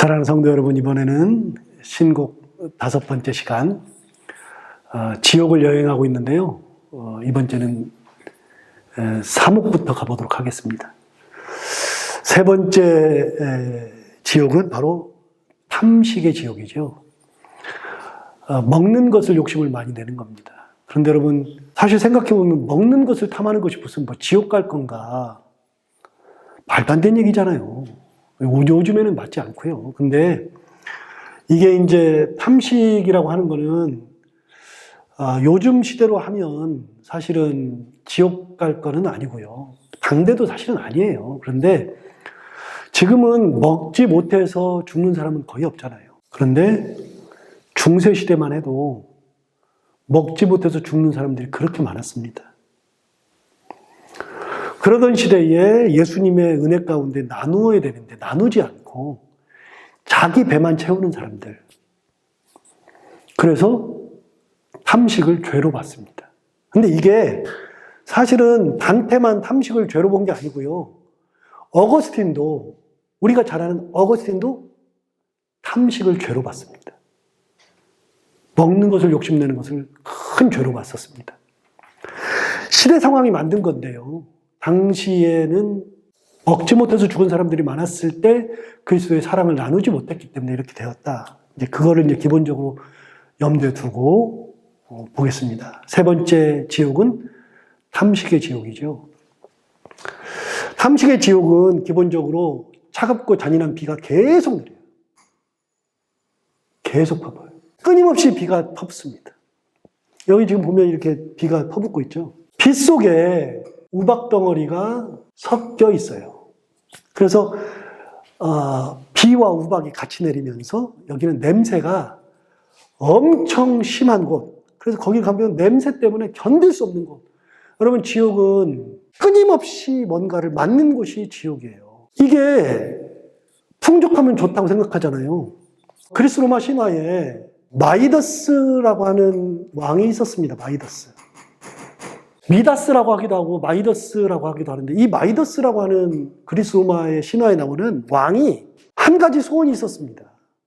사랑하는 성도 여러분, 이번에는 신곡 5번째 시간 지옥을 여행하고 있는데요. 이번 주는 3목부터 가보도록 하겠습니다. 세 번째 지옥은 바로 탐식의 지옥이죠. 먹는 것을 욕심을 많이 내는 겁니다. 그런데 여러분, 사실 생각해보면 먹는 것을 탐하는 것이 무슨 지옥 갈 건가? 말도 안 되는 얘기잖아요. 요즘에는 맞지 않고요. 근데 이게 이제 탐식이라고 하는 거는 요즘 시대로 하면 사실은 지옥 갈 거는 아니고요. 당대도 사실은 아니에요. 그런데 지금은 먹지 못해서 죽는 사람은 거의 없잖아요. 그런데 중세 시대만 해도 먹지 못해서 죽는 사람들이 그렇게 많았습니다. 그러던 시대에 예수님의 은혜 가운데 나누어야 되는데 나누지 않고 자기 배만 채우는 사람들. 그래서 탐식을 죄로 봤습니다. 근데 이게 사실은 단테만 탐식을 죄로 본 게 아니고요. 어거스틴도, 우리가 잘 아는 어거스틴도 탐식을 죄로 봤습니다. 먹는 것을 욕심내는 것을 큰 죄로 봤었습니다. 시대 상황이 만든 건데요. 당시에는 먹지 못해서 죽은 사람들이 많았을 때 그리스도의 사랑을 나누지 못했기 때문에 이렇게 되었다. 이제 그거를 이제 기본적으로 염두에 두고 보겠습니다. 세 번째 지옥은 탐식의 지옥이죠. 탐식의 지옥은 기본적으로 차갑고 잔인한 비가 계속 내려요. 계속 퍼부어요. 끊임없이 비가 퍼붓습니다. 여기 지금 보면 이렇게 비가 퍼붓고 있죠. 비 속에 우박 덩어리가 섞여 있어요. 그래서 비와 우박이 같이 내리면서 여기는 냄새가 엄청 심한 곳. 그래서 거기 가면 냄새 때문에 견딜 수 없는 곳. 여러분, 지옥은 끊임없이 뭔가를 맞는 곳이 지옥이에요. 이게 풍족하면 좋다고 생각하잖아요. 그리스 로마 신화에 마이더스라고 하는 왕이 있었습니다. 마이더스. 미다스라고 하기도 하고 마이더스라고 하기도 하는데, 이 마이더스라고 하는 그리스 로마의 신화에 나오는 왕이 한 가지 소원이 있었습니다.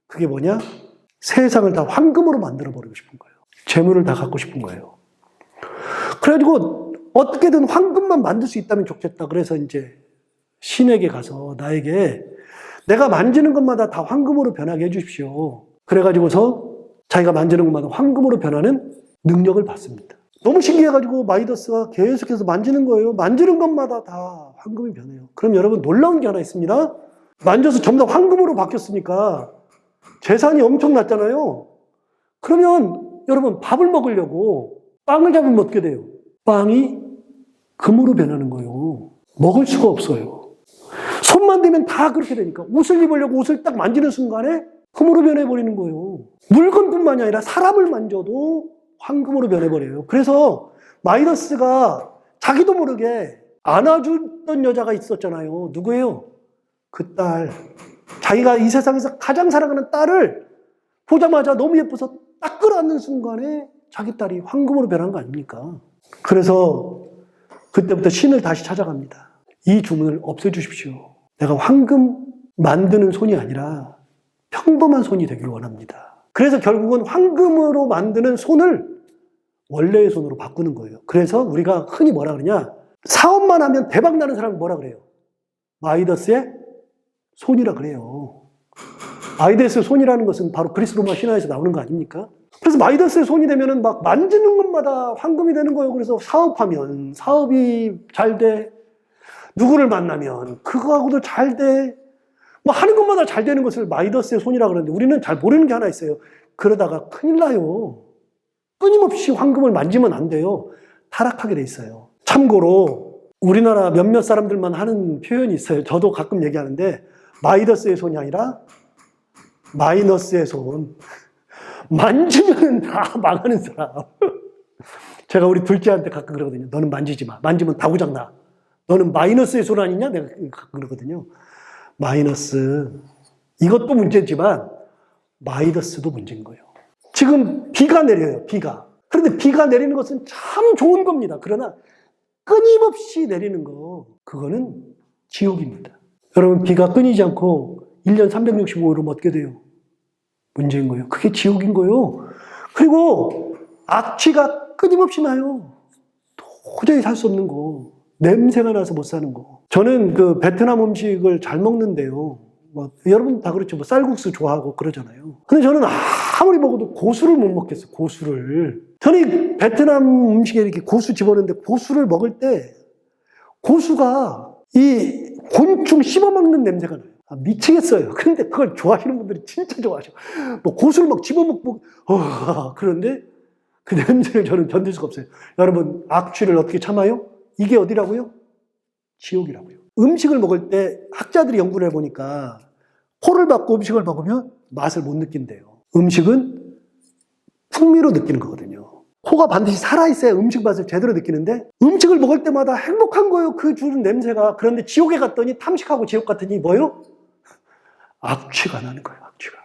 그게 뭐냐? 세상을 다 황금으로 만들어버리고 싶은 거예요. 재물을 다 갖고 싶은 거예요. 그래가지고 어떻게든 황금만 만들 수 있다면 좋겠다. 그래서 이제 신에게 가서 나에게 내가 만지는 것마다 다 황금으로 변하게 해주십시오. 그래가지고서 자기가 만지는 것마다 황금으로 변하는 능력을 받습니다. 너무 신기해가지고 마이더스가 계속해서 만지는 거예요. 만지는 것마다 다 황금이 변해요. 그럼 여러분, 놀라운 게 하나 있습니다. 만져서 전부 다 황금으로 바뀌었으니까 재산이 엄청났잖아요. 그러면 여러분, 밥을 먹으려고 빵을 잡으면 어떻게 돼요? 빵이 금으로 변하는 거예요. 먹을 수가 없어요. 손만 대면 다 그렇게 되니까 옷을 입으려고 옷을 딱 만지는 순간에 금으로 변해버리는 거예요. 물건뿐만이 아니라 사람을 만져도 황금으로 변해버려요. 그래서 마이더스가 자기도 모르게 안아주던 여자가 있었잖아요. 누구예요? 그 딸. 자기가 이 세상에서 가장 사랑하는 딸을 보자마자 너무 예뻐서 딱 끌어안는 순간에 자기 딸이 황금으로 변한 거 아닙니까? 그래서 그때부터 신을 다시 찾아갑니다. 이 주문을 없애주십시오. 내가 황금 만드는 손이 아니라 평범한 손이 되길 원합니다. 그래서 결국은 황금으로 만드는 손을 원래의 손으로 바꾸는 거예요. 그래서 우리가 흔히 뭐라 그러냐? 사업만 하면 대박 나는 사람은 뭐라 그래요? 마이더스의 손이라 그래요. 마이더스의 손이라는 것은 바로 그리스 로마 신화에서 나오는 거 아닙니까? 그래서 마이더스의 손이 되면은 막 만지는 것마다 황금이 되는 거예요. 그래서 사업하면 사업이 잘 돼. 누구를 만나면 그거하고도 잘 돼. 뭐 하는 것마다 잘 되는 것을 마이더스의 손이라고 그러는데, 우리는 잘 모르는 게 하나 있어요. 그러다가 큰일 나요. 끊임없이 황금을 만지면 안 돼요. 타락하게 돼 있어요. 참고로 우리나라 몇몇 사람들만 하는 표현이 있어요. 저도 가끔 얘기하는데, 마이더스의 손이 아니라 마이너스의 손. 만지면 다 망하는 사람. 제가 우리 둘째한테 가끔 그러거든요. 너는 만지지 마. 만지면 다 고장나. 너는 마이너스의 손 아니냐? 내가 가끔 그러거든요. 마이너스. 이것도 문제지만 마이더스도 문제인 거예요. 지금 비가 내려요. 비가. 그런데 비가 내리는 것은 참 좋은 겁니다. 그러나 끊임없이 내리는 거, 그거는 지옥입니다. 여러분, 비가 끊이지 않고 1년 365일이면 어떻게 돼요? 문제인 거예요. 그게 지옥인 거예요. 그리고 악취가 끊임없이 나요. 도저히 살 수 없는 거. 냄새가 나서 못 사는 거. 저는 그 베트남 음식을 잘 먹는데요. 뭐 여러분 다 그렇죠. 뭐 쌀국수 좋아하고 그러잖아요. 근데 저는 아무리 먹어도 고수를 못 먹겠어요. 고수를. 저는 이 베트남 음식에 이렇게 고수 집어넣는데 고수를 먹을 때 고수가 이 곤충 씹어먹는 냄새가 나요. 미치겠어요. 근데 그걸 좋아하시는 분들이 진짜 좋아하셔. 뭐 고수를 막 집어먹고, 그런데 그 냄새를 저는 견딜 수가 없어요. 여러분, 악취를 어떻게 참아요? 이게 어디라고요? 지옥이라고요. 음식을 먹을 때 학자들이 연구를 해보니까 코를 박고 음식을 먹으면 맛을 못 느낀대요. 음식은 풍미로 느끼는 거거든요. 코가 반드시 살아있어야 음식 맛을 제대로 느끼는데 음식을 먹을 때마다 행복한 거예요. 그 주는 냄새가. 그런데 지옥에 갔더니 탐식하고 지옥 갔더니 뭐예요? 악취가 나는 거예요. 악취가.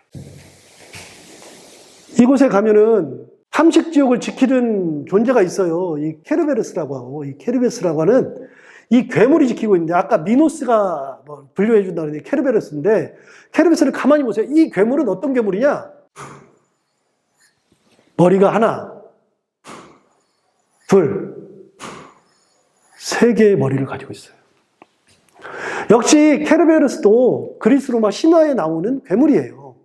이곳에 가면은 탐식 지옥을 지키는 존재가 있어요. 이 케르베로스라고 하고, 이 케르베로스라고 하는 이 괴물이 지키고 있는데, 아까 미노스가 뭐 분류해 준다는데 케르베로스인데, 케르베로스를 가만히 보세요. 이 괴물은 어떤 괴물이냐? 머리가 하나, 둘, 세 개의 머리를 가지고 있어요. 역시 케르베로스도 그리스 로마 신화에 나오는 괴물이에요.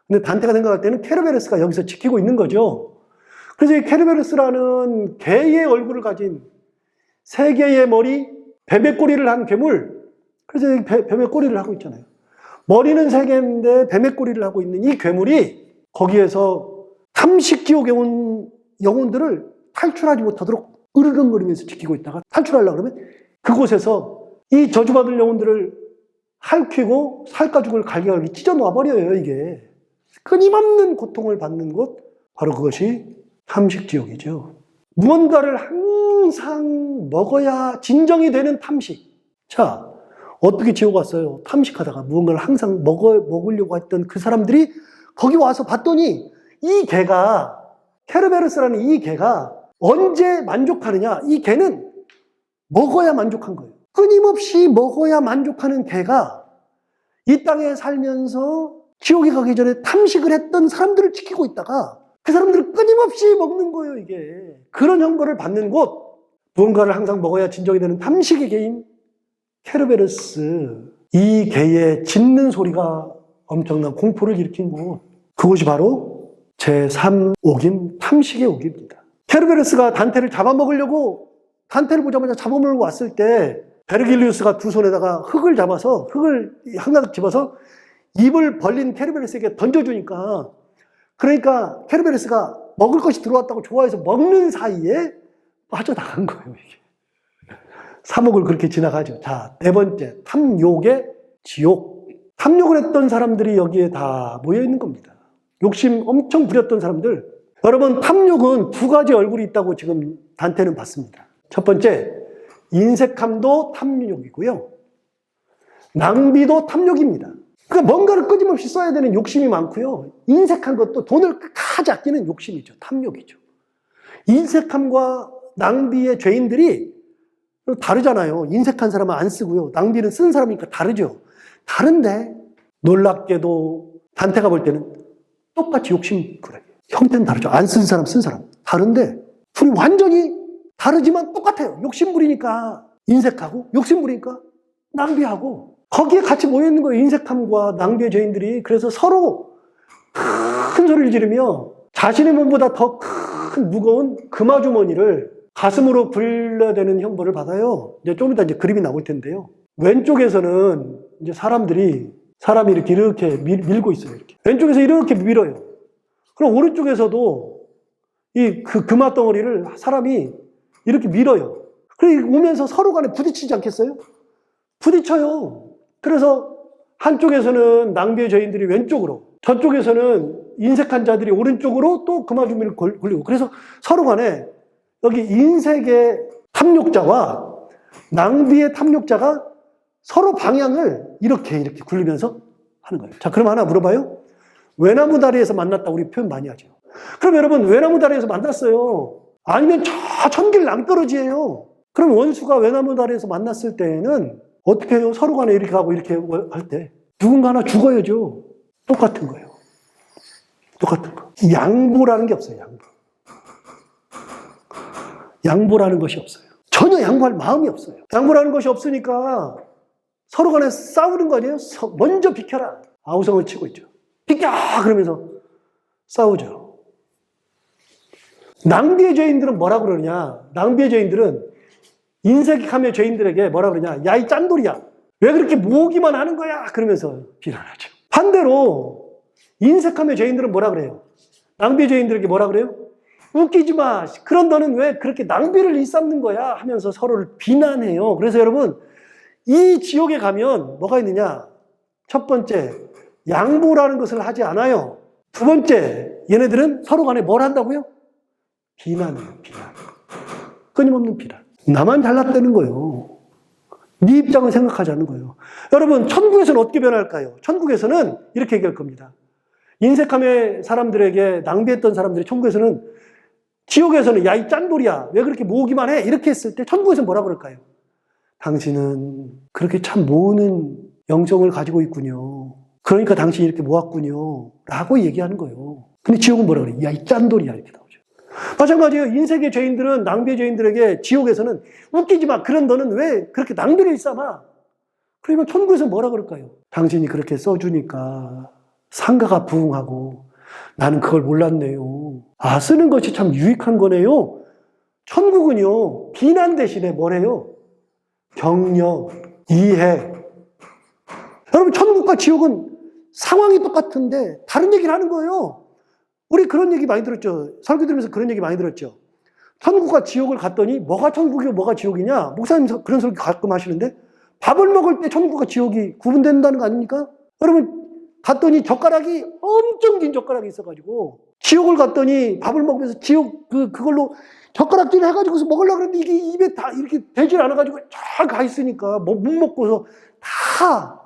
근데 단테가 생각할 때는 케르베로스가 여기서 지키고 있는 거죠. 그래서 이 케르베로스라는 개의 얼굴을 가진 세 개의 머리, 뱀의 꼬리를 한 괴물. 그래서 뱀의 꼬리를 하고 있잖아요. 머리는 세 개인데 뱀의 꼬리를 하고 있는 이 괴물이 거기에서 탐식지옥에 온 영혼들을 탈출하지 못하도록 으르렁거리면서 지키고 있다가 탈출하려고 그러면 그곳에서 이 저주받을 영혼들을 핥히고 살가죽을 갈기갈기 찢어 놔버려요. 이게 끊임없는 고통을 받는 곳, 바로 그것이 탐식지옥이죠. 무언가를 항상 먹어야 진정이 되는 탐식. 자, 어떻게 지옥 왔어요? 탐식하다가 무언가를 항상 먹으려고 했던 그 사람들이 거기 와서 봤더니 이 개가, 케르베로스라는 이 개가 언제 만족하느냐? 이 개는 먹어야 만족한 거예요. 끊임없이 먹어야 만족하는 개가 이 땅에 살면서 지옥에 가기 전에 탐식을 했던 사람들을 지키고 있다가 그 사람들을 끊임없이 먹는 거예요, 이게. 그런 형벌을 받는 곳, 무언가를 항상 먹어야 진정이 되는 탐식의 개인 케르베로스. 이 개의 짖는 소리가 엄청난 공포를 일으킨 곳. 그것이 바로 제3옥임 탐식의 옥입니다. 케르베로스가 단테를 잡아먹으려고 단테를 보자마자 잡아먹으려고 왔을 때 베르길리우스가 두 손에다가 흙을 잡아서 흙을 한가득 집어서 입을 벌린 케르베로스에게 던져주니까 그러니까 케르베로스가 먹을 것이 들어왔다고 좋아해서 먹는 사이에 빠져나간 거예요. 이게. 3옥을 그렇게 지나가죠. 자, 네 번째 탐욕의 지옥. 탐욕을 했던 사람들이 여기에 다 모여 있는 겁니다. 욕심 엄청 부렸던 사람들. 여러분, 탐욕은 두 가지 얼굴이 있다고 지금 단테는 봤습니다. 첫 번째, 인색함도 탐욕이고요. 낭비도 탐욕입니다. 그러니까 뭔가를 끊임없이 써야 되는 욕심이 많고요. 인색한 것도 돈을 끝까지 아끼는 욕심이죠. 탐욕이죠. 인색함과 낭비의 죄인들이 다르잖아요. 인색한 사람은 안 쓰고요. 낭비는 쓰는 사람이니까 다르죠. 다른데 놀랍게도 단테가 볼 때는 똑같이 욕심 그래. 형태는 다르죠. 안 쓴 사람, 쓴 사람. 다른데 둘이 완전히 다르지만 똑같아요. 욕심 부리니까 인색하고 욕심 부리니까 낭비하고 거기에 같이 모여있는 거예요. 인색함과 낭비의 죄인들이. 그래서 서로 큰 소리를 지르며 자신의 몸보다 더 큰 무거운 금화주머니를 가슴으로 불러대는 형벌을 받아요. 이제 좀 이따 이제 그림이 나올 텐데요. 왼쪽에서는 이제 사람이 이렇게 밀고 있어요. 이렇게. 왼쪽에서 이렇게 밀어요. 그럼 오른쪽에서도 그 금화덩어리를 사람이 이렇게 밀어요. 그리고 오면서 서로 간에 부딪히지 않겠어요? 부딪혀요. 그래서 한쪽에서는 낭비의 죄인들이 왼쪽으로, 저쪽에서는 인색한 자들이 오른쪽으로 또 금화주머니를 굴리고, 그래서 서로 간에 여기 인색의 탐욕자와 낭비의 탐욕자가 서로 방향을 이렇게 굴리면서 하는 거예요. 자, 그럼 하나 물어봐요. 외나무 다리에서 만났다 우리 표현 많이 하죠. 그럼 여러분 외나무 다리에서 만났어요. 아니면 저 천길 낭떠러지예요. 그럼 원수가 외나무 다리에서 만났을 때에는 어떻게 해요? 서로 간에 이렇게 하고 이렇게 할 때 누군가 하나 죽어야죠. 똑같은 거예요. 똑같은 거. 양보라는 게 없어요. 양보라는 것이 없어요. 전혀 양보할 마음이 없어요. 양보라는 것이 없으니까 서로 간에 싸우는 거 아니에요? 먼저 비켜라. 아우성을 치고 있죠. 비켜! 그러면서 싸우죠. 낭비의 죄인들은 뭐라 그러냐? 낭비의 죄인들은 인색함의 죄인들에게 뭐라 그러냐? 야, 이 짠돌이야. 왜 그렇게 모으기만 하는 거야? 그러면서 비난하죠. 반대로 인색함의 죄인들은 뭐라 그래요? 낭비의 죄인들에게 뭐라 그래요? 웃기지 마. 그런 너는 왜 그렇게 낭비를 일삼는 거야? 하면서 서로를 비난해요. 그래서 여러분, 이 지옥에 가면 뭐가 있느냐? 첫 번째, 양보라는 것을 하지 않아요. 두 번째, 얘네들은 서로 간에 뭘 한다고요? 비난해요, 비난. 끊임없는 비난. 나만 잘났다는 거예요. 네 입장은 생각하지 않는 거예요. 여러분, 천국에서는 어떻게 변할까요? 천국에서는 이렇게 얘기할 겁니다. 인색함의 사람들에게 낭비했던 사람들이 천국에서는, 지옥에서는 야, 이 짠돌이야. 왜 그렇게 모으기만 해? 이렇게 했을 때 천국에서는 뭐라 그럴까요? 당신은 그렇게 참 모으는 영성을 가지고 있군요. 그러니까 당신이 이렇게 모았군요. 라고 얘기하는 거예요. 근데 지옥은 뭐라 그래요? 야, 이 짠돌이야. 이렇게 나오죠. 마찬가지예요. 인색의 죄인들은, 낭비의 죄인들에게 지옥에서는 웃기지 마. 그런 너는 왜 그렇게 낭비를 일삼아? 그러면 천국에서 뭐라 그럴까요? 당신이 그렇게 써주니까 상가가 부흥하고 나는 그걸 몰랐네요. 아, 쓰는 것이 참 유익한 거네요. 천국은요, 비난 대신에 뭐래요? 격려, 이해. 여러분, 천국과 지옥은 상황이 똑같은데 다른 얘기를 하는 거예요. 우리 그런 얘기 많이 들었죠. 설교 들으면서 그런 얘기 많이 들었죠. 천국과 지옥을 갔더니 뭐가 천국이고 뭐가 지옥이냐? 목사님 그런 설교 가끔 하시는데 밥을 먹을 때 천국과 지옥이 구분된다는 거 아닙니까? 여러분, 갔더니 젓가락이 엄청 긴 젓가락이 있어가지고 지옥을 갔더니 밥을 먹으면서 지옥 그걸로 젓가락질 해가지고서 먹으려고 그랬는데 이게 입에 다 이렇게 되질 않아가지고 쫙 가 있으니까 못 먹고서 다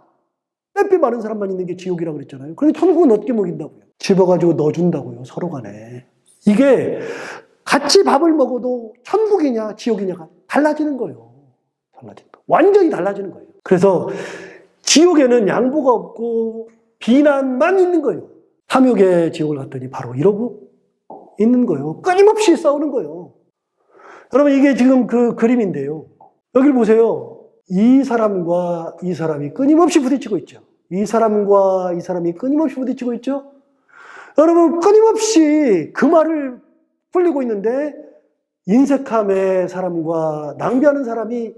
빼빼 마른 사람만 있는 게 지옥이라고 그랬잖아요. 그런데 천국은 어떻게 먹인다고요? 집어가지고 넣어준다고요. 서로 간에. 이게 같이 밥을 먹어도 천국이냐 지옥이냐가 달라지는 거예요. 달라지는 거. 완전히 달라지는 거예요. 그래서 지옥에는 양보가 없고 비난만 있는 거예요. 탐욕의 지옥을 갔더니 바로 이러고 있는 거예요. 끊임없이 싸우는 거예요. 여러분, 이게 지금 그 그림인데요. 여기를 보세요. 이 사람과 이 사람이 끊임없이 부딪히고 있죠. 이 사람과 이 사람이 끊임없이 부딪히고 있죠. 여러분, 끊임없이 그 말을 풀리고 있는데 인색함의 사람과 낭비하는 사람이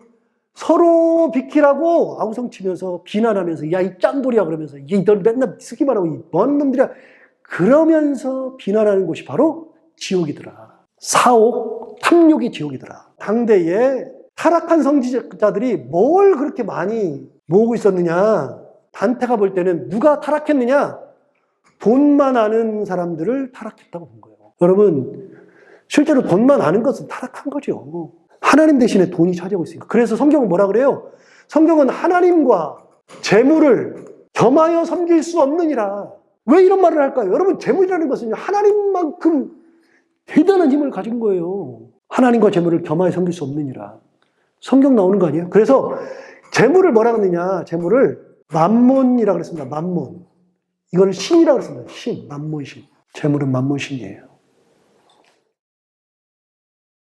서로 비키라고 아우성치면서 비난하면서 야, 이 짠돌이야 그러면서 너 맨날 쓰기만 하고 이 뭔 놈들이야 그러면서 비난하는 곳이 바로 지옥이더라. 사옥, 탐욕이 지옥이더라. 당대에 타락한 성지자들이 뭘 그렇게 많이 모으고 있었느냐? 단테가 볼 때는 누가 타락했느냐? 돈만 아는 사람들을 타락했다고 본 거예요. 여러분, 실제로 돈만 아는 것은 타락한 거죠. 하나님 대신에 돈이 차지하고 있으니까. 그래서 성경은 뭐라 그래요? 성경은 하나님과 재물을 겸하여 섬길 수 없느니라. 왜 이런 말을 할까요? 여러분, 재물이라는 것은 하나님만큼 대단한 힘을 가진 거예요. 하나님과 재물을 겸하여 섬길 수 없느니라. 성경 나오는 거 아니에요? 그래서 재물을 뭐라 그러느냐? 재물을 만몬이라고 그랬습니다. 만몬. 이걸 신이라고 그랬습니다. 신, 만몬신. 재물은 만몬신이에요.